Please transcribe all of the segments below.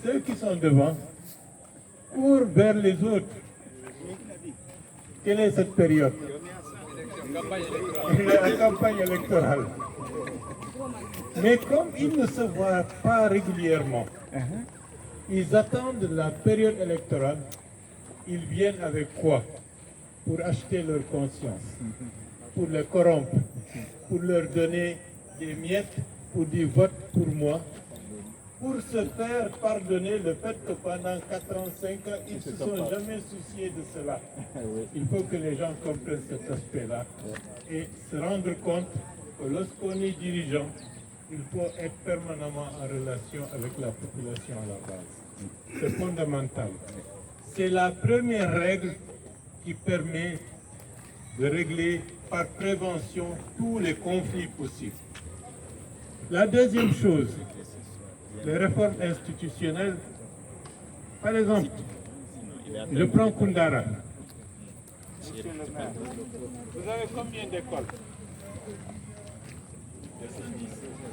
ceux qui sont devant courent vers les autres. Quelle est cette période? La campagne électorale. Mais comme ils ne se voient pas régulièrement, ils attendent la période électorale, ils viennent avec quoi? Pour acheter leur conscience, pour les corrompre, pour leur donner des miettes, pour dire vote pour moi, pour se faire pardonner le fait que pendant 4 ans, 5 ans, ils ne se sont jamais souciés de cela. Il faut que les gens comprennent cet aspect-là et se rendre compte que lorsqu'on est dirigeant, il faut être permanemment en relation avec la population à la base. C'est fondamental. C'est la première règle qui permet de régler par prévention tous les conflits possibles. La deuxième chose, les réformes institutionnelles. Par exemple, je prends Koundara. Vous avez combien d'écoles?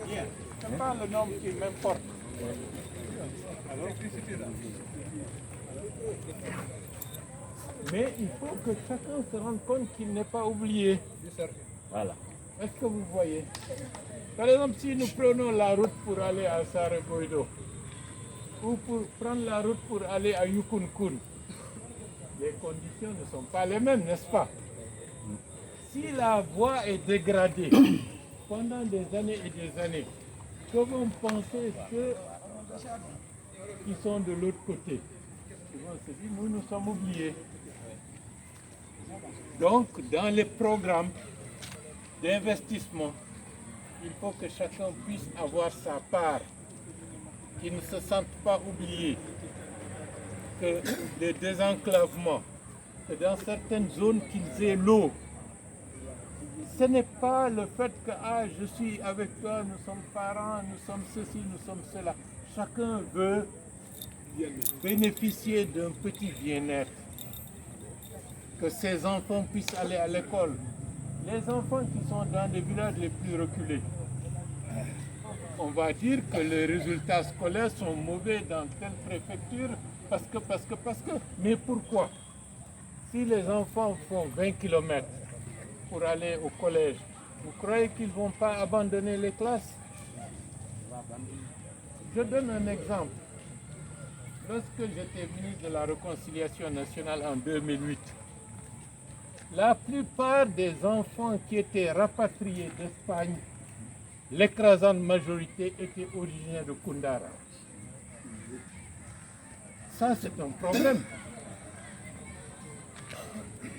Bien. Ce n'est pas le nombre qui m'importe. Mais il faut que chacun se rende compte qu'il n'est pas oublié. Voilà. Est-ce que vous voyez? Par exemple, si nous prenons la route pour aller à Sareboido, ou pour prendre la route pour aller à Yukunkun, les conditions ne sont pas les mêmes, n'est-ce pas? Si la voie est dégradée pendant des années et des années, que vont penser ceux qui sont de l'autre côté? Ils vont se dire, nous sommes oubliés. Donc, dans les programmes d'investissement, il faut que chacun puisse avoir sa part, qu'ils ne se sentent pas oubliés, que le désenclavement, que dans certaines zones qu'ils aient l'eau. Ce n'est pas le fait que je suis avec toi, nous sommes parents, nous sommes ceci, nous sommes cela. Chacun veut bénéficier d'un petit bien-être, que ses enfants puissent aller à l'école. Les enfants qui sont dans les villages les plus reculés, on va dire que les résultats scolaires sont mauvais dans telle préfecture parce que. Mais pourquoi? Si les enfants font 20 km pour aller au collège, vous croyez qu'ils ne vont pas abandonner les classes? Je donne un exemple. Lorsque j'étais ministre de la Réconciliation nationale en 2008, la plupart des enfants qui étaient rapatriés d'Espagne, l'écrasante majorité était originaire de Koundara. Ça, c'est un problème.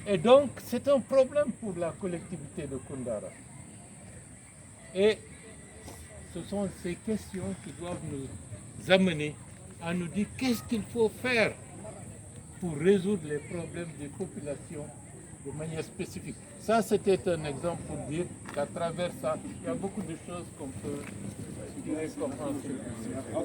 Et donc, c'est un problème pour la collectivité de Koundara. Et ce sont ces questions qui doivent nous amener à nous dire qu'est-ce qu'il faut faire pour résoudre les problèmes des populations de manière spécifique. Ça, c'était un exemple pour dire qu'à travers ça, il y a beaucoup de choses qu'on peut tirer comme enseignement.